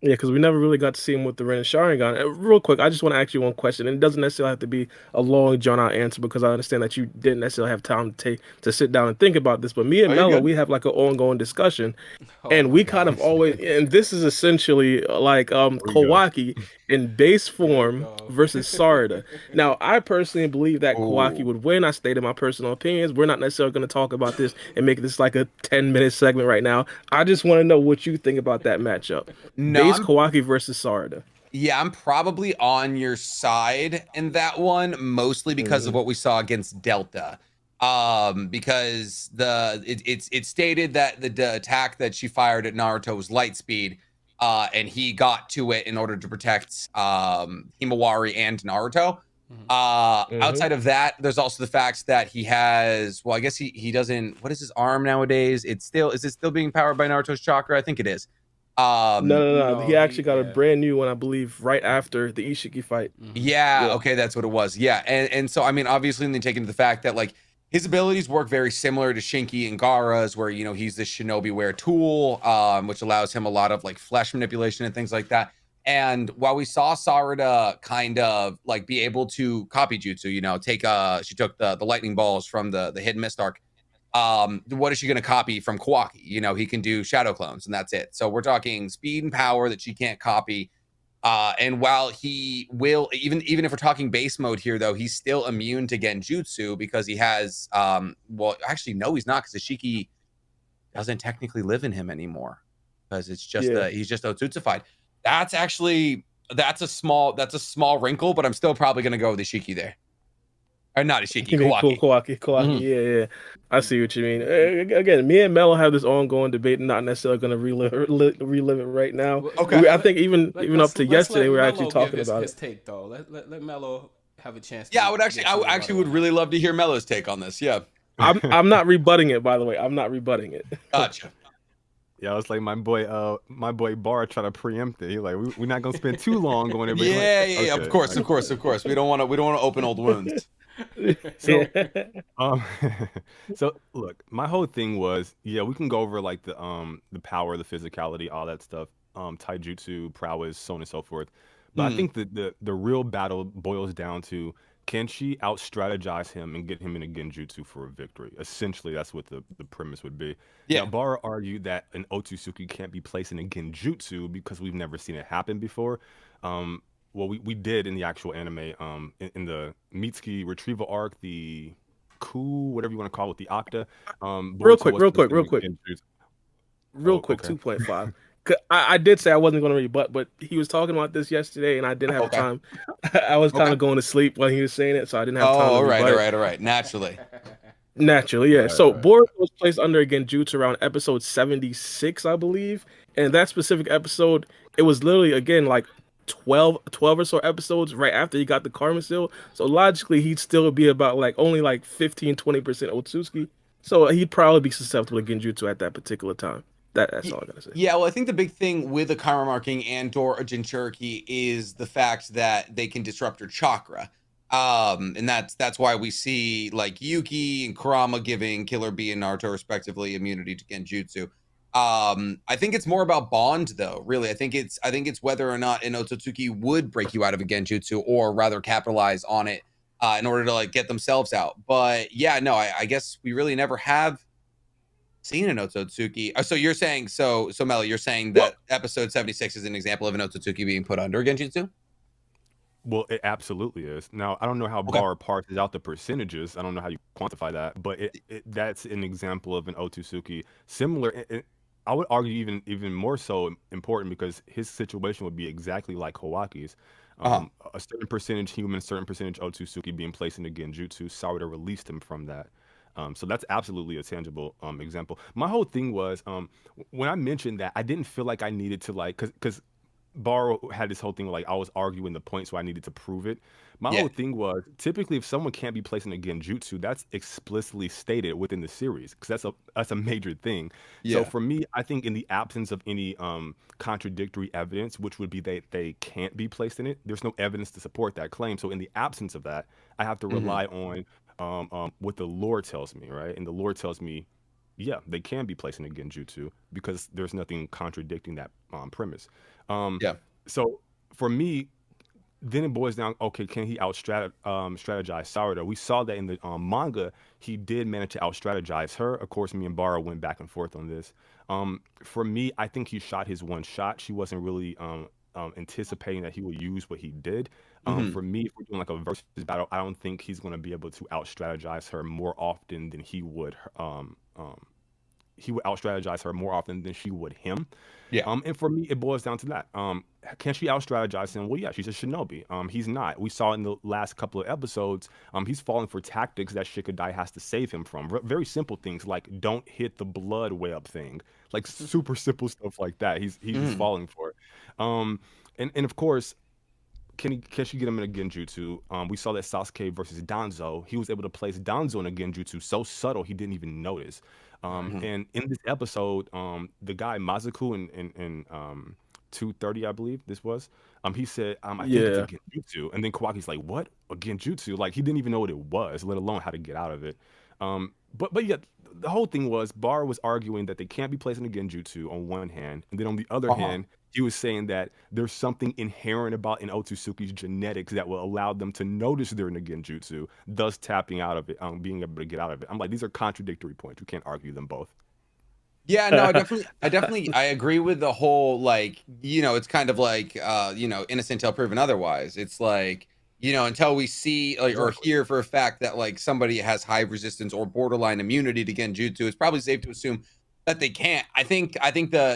Yeah, because we never really got to see him with the Ren and Sharingan. Real quick, I just want to ask you one question, and it doesn't necessarily have to be a long, drawn-out answer because I understand that you didn't necessarily have time to sit down and think about this. But me and Oh, you're Mello, good. we have like an ongoing discussion, Oh and my we kind of gosh. always, and this is essentially like Here we go. Kawaki in base Here we form go. versus Sarada. Now, I personally believe that Kawaki Oh, would win. I stated my personal opinions. We're not necessarily going to talk about this and make this like a 10-minute segment right now. I just want to know what you think about that matchup. no, Base Kawaki versus Sarada. yeah, I'm probably on your side in that one, mostly because of Hmm. what we saw against Delta. Because it's stated that the attack that she fired at Naruto was light speed, and he got to it in order to protect Himawari and Naruto. Mhm. Hmm. Outside of that, there's also the fact that he has, well, I guess he doesn't. What is his arm nowadays? It's still, is it still being powered by Naruto's chakra? I think it is. No, Um, no, no. No, He actually he got a yeah. brand new one, I believe, right after the Ishiki fight. Hmm. Yeah, Yeah. okay, that's what it was. Yeah, and so I mean, obviously, when they take into the fact that like his abilities work very similar to Shinki and Gaara's, where he's this shinobi wear tool, which allows him a lot of like flesh manipulation and things like that. And while we saw Sarada kind of like be able to copy jutsu, take she took the lightning balls from the hidden mist arc. What is she going to copy from Kawaki? He can do shadow clones, and that's it. So we're talking speed and power that she can't copy. And while he will, even if we're talking base mode here, though, he's still immune to Genjutsu because he has, well, actually, no, he's not, because Ishiki doesn't technically live in him anymore because it's just Yeah. he's just Otsutsufied. That's actually that's a small wrinkle, but I'm still probably gonna go with Ishiki there, or not Ishiki, You mean cool Kawaki. Kawaki, Kawaki, Mhm. yeah, yeah. I see what you mean. Again, me and Mello have this ongoing debate, not necessarily going to relive it right now. Well, Okay. I think even up to let's yesterday, let we were actually Mello give talking his, about his it. take though. Let Mello have a chance Yeah, to I give would some actually rebuttal would on that. really love to hear Mello's take on this. Yeah, I'm not rebutting it, by the way. I'm not rebutting it. gotcha. Yeah, it's like my boy Baara try to preempt it. He like, we're not gonna spend too long going there, but like, Yeah, yeah, yeah. Of okay, course, like, of course, of course. We don't want to open old wounds. so Yeah. Um, so look, my whole thing was, yeah, we can go over like the power, the physicality, all that stuff, taijutsu, prowess, so on and so forth. But I Mm, think that the real battle boils down to, can she out strategize him and get him in a genjutsu for a victory? Essentially, that's what the premise would be. Now, yeah, Bara argued that an Otsutsuki can't be placed in a genjutsu because we've never seen it happen before. Um, well, we did in the actual anime, in the Mitsuki retrieval arc, the coup, whatever you want to call it, the Octa. Real Boruto quick, was real placed quick, in real the quick, genjutsu. real Oh, quick. okay. 2.5. I did say I wasn't going to rebut, but he was talking about this yesterday, and I didn't have okay, time. I was kind okay. of going to sleep when he was saying it, so I didn't have Oh, time to all right, rebut all it. right, all right. Naturally. Naturally, yeah. Right, So right. Boruto was placed under Genjutsu around episode 76, I believe. And that specific episode, it was literally again like 12 or so episodes right after he got the Karma Seal. So logically he'd still be about like only like 15-20% Otsutsuki. So he'd probably be susceptible to Genjutsu at that particular time. That's all I gotta say. Yeah, well, I think the big thing with a karma marking and or a Jinchuriki is the fact that they can disrupt your chakra. And that's why we see like Yuki and Kurama giving Killer B and Naruto respectively immunity to Genjutsu. I think it's more about bond though, really. I think it's whether or not an Otsutsuki would break you out of a Genjutsu or rather capitalize on it in order to like get themselves out. But yeah, no, I guess we really never have seen an Otsutsuki. So you're saying so Melly, you're saying Well, that episode 76 is an example of an Otsutsuki being put under Genjutsu? Well, it absolutely is. Now, I don't know how Okay. Bar parses out the percentages. I don't know how you quantify that, but that's an example of an Otsutsuki similar. I would argue even more so important because his situation would be exactly like Hawaki's. Uh-huh. A certain percentage human, certain percentage Otsutsuki being placed in the Genjutsu. Sarada released him from that. So that's absolutely a tangible example. My whole thing was when I mentioned that I didn't feel like I needed to like because Barrow had this whole thing where, like, I was arguing the point, so I needed to prove it. My Yeah. whole thing was typically if someone can't be placed in a genjutsu, that's explicitly stated within the series because that's a major thing. So Yeah. for me, I think in the absence of any contradictory evidence, which would be that they can't be placed in it, there's no evidence to support that claim. So in the absence of that, I have to Hmm. rely on what the lore tells me, right? And the lore tells me, yeah, they can be placed in a genjutsu because there's nothing contradicting that premise. Yeah. So for me, then it boils down, okay, can he strategize Sarada? We saw that in the manga, he did manage to out strategize her. Of course, me and Baara went back and forth on this. For me, I think he shot his one shot. She wasn't really anticipating that he would use what he did. Mhm. For me, if we're doing like a versus battle, I don't think he's going to be able to out strategize her more often than he would out strategize her more often than she would him. Yeah. And for me, it boils down to that. Can she out strategize him? Well, yeah, she's a shinobi. He's not. We saw in the last couple of episodes, he's falling for tactics that Shikadai has to save him from. Very simple things like don't hit the blood web thing, like super simple stuff like that. He's falling for it. And of course, can she get him in a genjutsu? We saw that Sasuke versus Danzo. He was able to place Danzo in a genjutsu so subtle he didn't even notice. And in this episode, the guy Mazaku in 230, I believe this was, he said, I think it's a genjutsu. And then Kawaki's like, what? A genjutsu? Like, he didn't even know what it was, let alone how to get out of it. But yeah, the whole thing was Baara was arguing that they can't be placing a genjutsu on one hand, and then on the other hand, he was saying that there's something inherent about an Otsutsuki's genetics that will allow them to notice they're in a genjutsu, thus tapping out of it, being able to get out of it. I'm like, these are contradictory points. We can't argue them both. Yeah, no, I agree with the whole, like, it's kind of like, innocent till proven otherwise. It's like, until we see or hear for a fact that like somebody has high resistance or borderline immunity to genjutsu, it's probably safe to assume that they can't. I think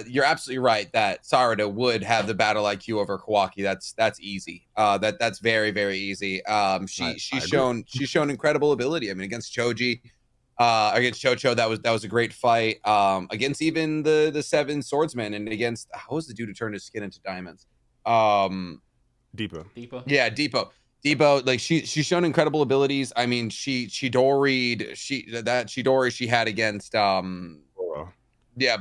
you're absolutely right that Sarada would have the battle IQ over Kawaki. That's easy. That's very, very easy. She's shown incredible ability. I mean, against Choji, against Chocho, that was a great fight. Against even the seven swordsmen, and against, how was the dude who turned his skin into diamonds? Deeper. Yeah, Depot, like she's shown incredible abilities. I mean, Chidori she had against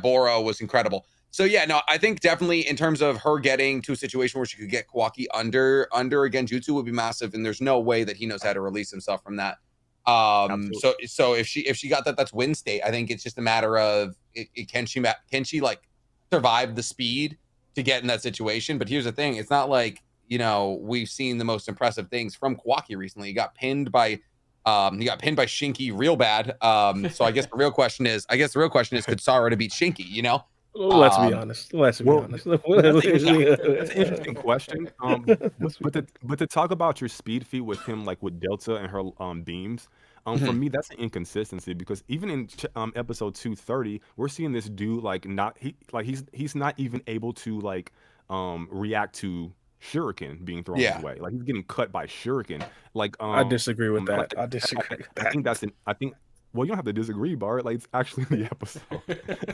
Boro was incredible. So yeah, no, I think definitely in terms of her getting to a situation where she could get Kawaki under a genjutsu would be massive, and there's no way that he knows how to release himself from that. So if she got that, that's win state. I think it's just a matter of can she like survive the speed to get in that situation. But here's the thing, it's not like we've seen the most impressive things from Kawaki recently. He got pinned by Shinky real bad. So I guess the real question is, could Sarada beat Shinky? Let's be honest. Let's be honest. That's an interesting question. But to talk about your speed feat with him, like with Delta and her beams, for me that's an inconsistency, because even in episode 230, we're seeing this dude he's not even able to like react to shuriken being thrown his way. Like, he's getting cut by shuriken. Like, I disagree with that. I disagree with that. I think well, you don't have to disagree, Bart. Like, it's actually in the episode.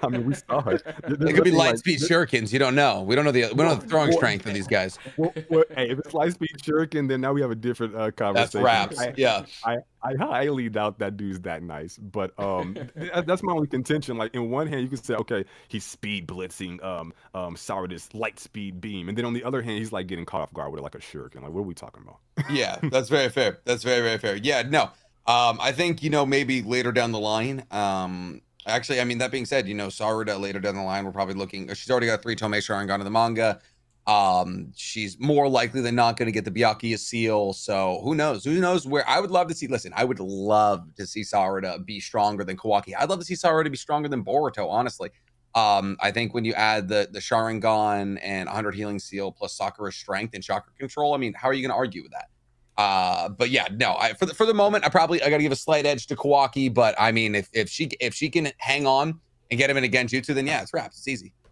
I mean, we saw it. It could be light speed shurikens. You don't know. We don't know the throwing strength of these guys. Well, hey, if it's light speed shuriken, then now we have a different conversation. That's raps. I highly doubt that dude's that nice. But that's my only contention. Like, in one hand, you can say, okay, he's speed blitzing Sarada's light speed beam, and then on the other hand, he's like getting caught off guard with like a shuriken. Like, what are we talking about? Yeah, that's very fair. That's very, very fair. Yeah, no. I think, maybe later down the line, actually, I mean, that being said, Sarada later down the line, we're probably looking, she's already got 3 Tomei Sharingan in the manga. She's more likely than not going to get the Byakuya seal. So who knows where. I would love to see Sarada be stronger than Kawaki. I'd love to see Sarada be stronger than Boruto, honestly. I think when you add the Sharingan and 100 healing seal plus Sakura's strength and chakra control, I mean, how are you going to argue with that? But yeah, no, for the moment, I gotta give a slight edge to Kawaki, but I mean, if she can hang on and get him in a genjutsu, then yeah, it's wraps. It's easy.